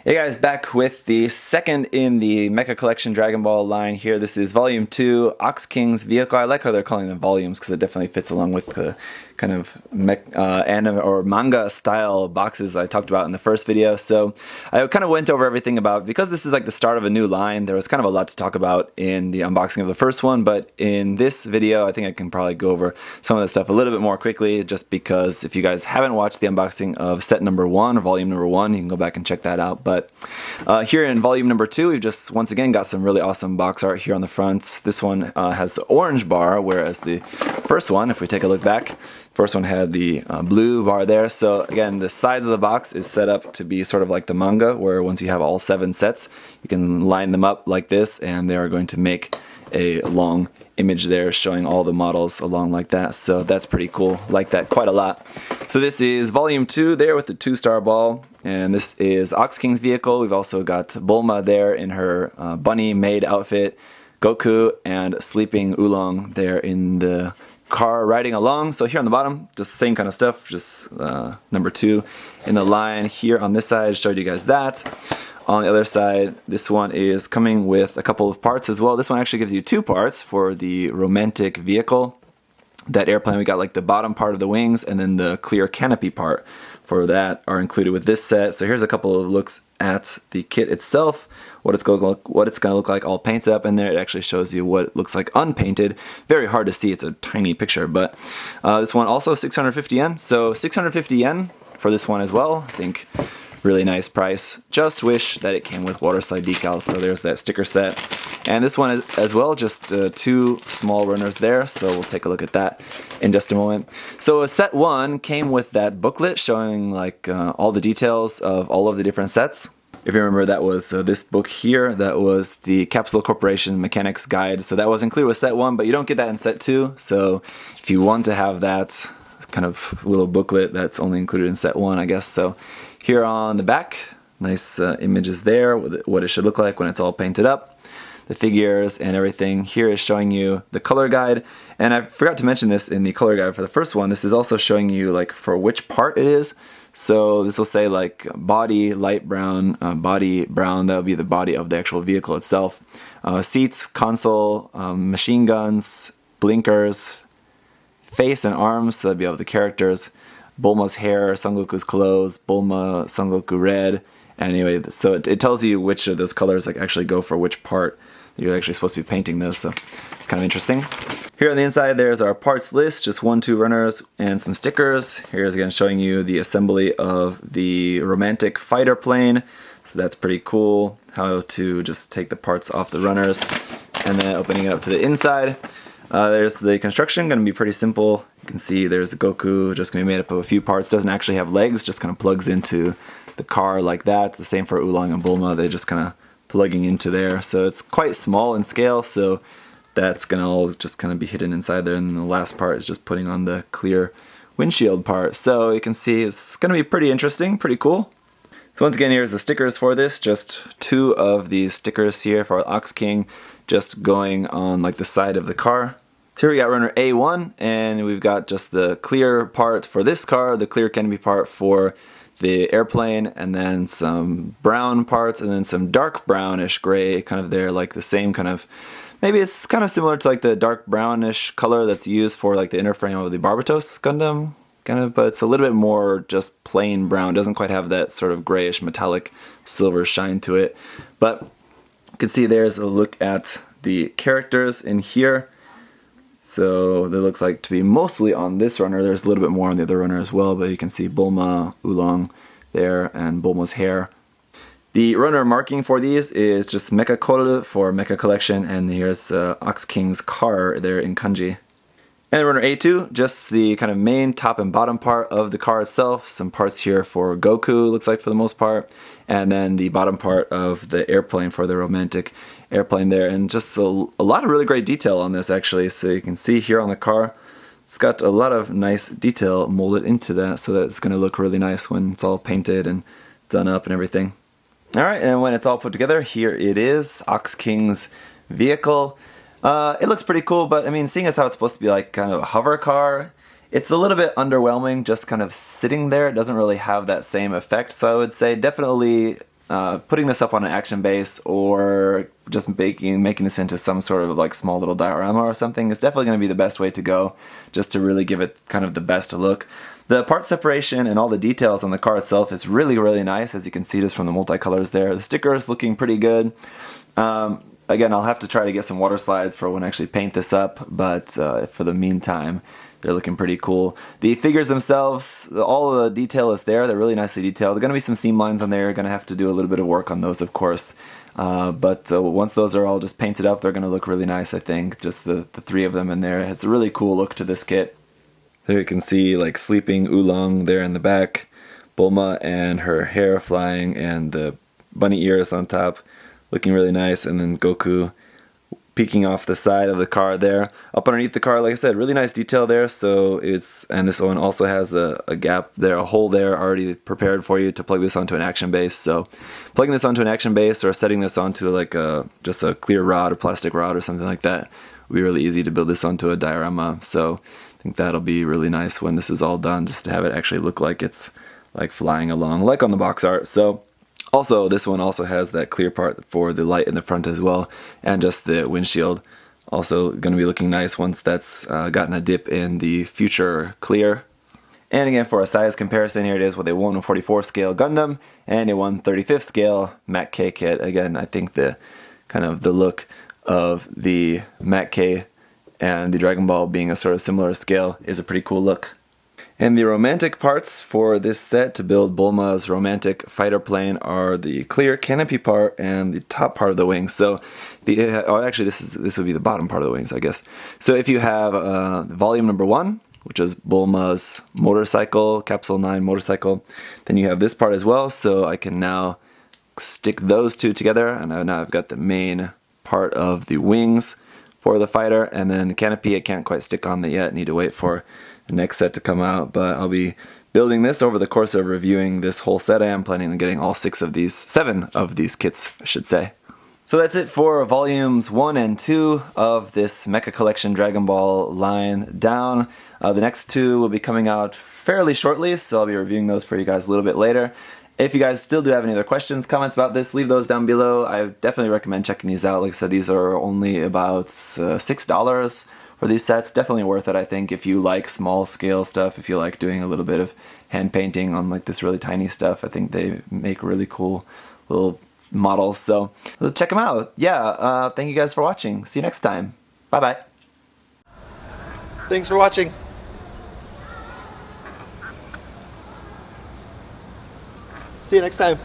Hey guys, back with the second in the Mecha-Collection Dragon Ball line here. This is Volume 2, Ox King's Vehicle. I like how they're calling them volumes because it definitely fits along with the kind of anime or manga style boxes I talked about in the first video. So I kind of went over everything about, because this is like the start of a new line, there was kind of a lot to talk about in the unboxing of the first one, but in this video I think I can probably go over some of the stuff a little bit more quickly, just because if you guys haven't watched the unboxing of set number 1 or volume number 1, you can go back and check that out. But here in volume number 2, we've just once again got some really awesome box art here on the front. This one has the orange bar, whereas the first one, if we take a look back, first one had the blue bar there. So again, the sides of the box is set up to be sort of like the manga, where once you have all 7 sets, you can line them up like this, and they are going to make a long image there showing all the models along like that. So that's pretty cool. Like that quite a lot. So this is volume 2 there with the 2-star ball, and this is Ox King's vehicle. We've also got Bulma there in her bunny maid outfit, Goku and sleeping Oolong there in the car riding along. So here on the bottom, just the same kind of stuff, just number 2 in the line. Here on this side, showed you guys that. On the other side, this one is coming with a couple of parts as well. This one actually gives you 2 parts for the romantic vehicle. That airplane, we got like the bottom part of the wings and then the clear canopy part for that are included with this set. So here's a couple of looks at the kit itself, what it's going to look like all painted up in there. It actually shows you what it looks like unpainted. Very hard to see, it's a tiny picture, but this one also 650 yen. So 650 yen for this one as well. I think really nice price. Just wish that it came with water slide decals. So there's that sticker set. And this one as well, just 2 small runners there. So we'll take a look at that in just a moment. So set 1 came with that booklet showing like all the details of all of the different sets. If you remember, that was this book here. That was the Capsule Corporation Mechanics Guide. So that was included with set 1, but you don't get that in set 2. So if you want to have that kind of little booklet, that's only included in set 1, I guess. So here on the back, nice images there, what it should look like when it's all painted up, the figures and everything. Here is showing you the color guide, and I forgot to mention this in the color guide for the first one. This is also showing you like for which part it is. So this will say like body light brown, body brown, that would be the body of the actual vehicle itself. Seats, console, machine guns, blinkers, face and arms, so that'd be of the characters. Bulma's hair, Son Goku's clothes, Bulma, Son Goku red. Anyway, so it tells you which of those colors like actually go for which part you're actually supposed to be painting those, so it's kind of interesting. Here on the inside, there's our parts list, just 1, 2 runners and some stickers. Here's again showing you the assembly of the romantic fighter plane. So that's pretty cool, how to just take the parts off the runners. And then opening it up to the inside, there's the construction, going to be pretty simple. You can see there's a Goku, just going to be made up of a few parts. Doesn't actually have legs, just kind of plugs into the car like that. The same for Oolong and Bulma, they're just kind of plugging into there. So it's quite small in scale, so that's going to all just kind of be hidden inside there. And then the last part is just putting on the clear windshield part. So you can see it's going to be pretty interesting, pretty cool. So once again, here's the stickers for this. Just 2 of these stickers here for Ox King, just going on like the side of the car. So here we got runner A1, and we've got just the clear part for this car, the clear canopy part for the airplane, and then some brown parts, and then some dark brownish gray kind of there, like the same kind of, maybe it's kind of similar to like the dark brownish color that's used for like the inner frame of the Barbatos Gundam, kind of, but it's a little bit more just plain brown. It doesn't quite have that sort of grayish metallic silver shine to it. But you can see there's a look at the characters in here. So that looks like to be mostly on this runner. There's a little bit more on the other runner as well, but you can see Bulma, Oolong there, and Bulma's hair. The runner marking for these is just Mecha-Collection for Mecha-Collection, and here's Ox King's car there in kanji. And runner A2, just the kind of main top and bottom part of the car itself. Some parts here for Goku, looks like for the most part. And then the bottom part of the airplane for the romantic airplane there. And just a lot of really great detail on this actually. So you can see here on the car, it's got a lot of nice detail molded into that. So that it's going to look really nice when it's all painted and done up and everything. Alright, and when it's all put together, here it is, Ox King's vehicle. It looks pretty cool, but I mean, seeing as how it's supposed to be like kind of a hover car, it's a little bit underwhelming just kind of sitting there. It doesn't really have that same effect, so I would say definitely putting this up on an action base or just making this into some sort of like small little diorama or something is definitely going to be the best way to go, just to really give it kind of the best look. The part separation and all the details on the car itself is really, really nice, as you can see just from the multicolors there. The sticker is looking pretty good. Again, I'll have to try to get some water slides for when I actually paint this up, but for the meantime, they're looking pretty cool. The figures themselves, all of the detail is there. They're really nicely detailed. There are going to be some seam lines on there. You're going to have to do a little bit of work on those, of course. But once those are all just painted up, they're going to look really nice, I think. Just the three of them in there. It's a really cool look to this kit. There you can see like sleeping Oolong there in the back. Bulma and her hair flying and the bunny ears on top. Looking really nice. And then Goku peeking off the side of the car there. Up underneath the car, like I said, really nice detail there. So and this one also has a gap there, a hole there already prepared for you to plug this onto an action base. So plugging this onto an action base or setting this onto like just a clear rod or plastic rod or something like that would be really easy to build this onto a diorama. So I think that'll be really nice when this is all done, just to have it actually look like it's like flying along, like on the box art. So also, this one also has that clear part for the light in the front as well, and just the windshield. Also going to be looking nice once that's gotten a dip in the future clear. And again, for a size comparison, here it is with a 1/44 scale Gundam and a 1/35 scale Mech K kit. Again, I think the kind of the look of the Mech K and the Dragon Ball being a sort of similar scale is a pretty cool look. And the romantic parts for this set to build Bulma's romantic fighter plane are the clear canopy part and the top part of the wings. So, actually, this would be the bottom part of the wings, I guess. So if you have volume number 1, which is Bulma's motorcycle, Capsule 9 motorcycle, then you have this part as well. So I can now stick those two together, and now I've got the main part of the wings for the fighter, and then the canopy I can't quite stick on that yet. Need to wait for the next set to come out, but I'll be building this over the course of reviewing this whole set. I am planning on getting all 7 of these kits, I should say. So that's it for volumes 1 and 2 of this Mecha-Collection Dragon Ball line down. The next 2 will be coming out fairly shortly, so I'll be reviewing those for you guys a little bit later. If you guys still do have any other questions, comments about this, leave those down below. I definitely recommend checking these out. Like I said, these are only about $6 for these sets. Definitely worth it, I think, if you like small scale stuff, if you like doing a little bit of hand painting on like this really tiny stuff. I think they make really cool little models, so check them out. Yeah, thank you guys for watching. See you next time. Bye bye. Thanks for watching. See you next time.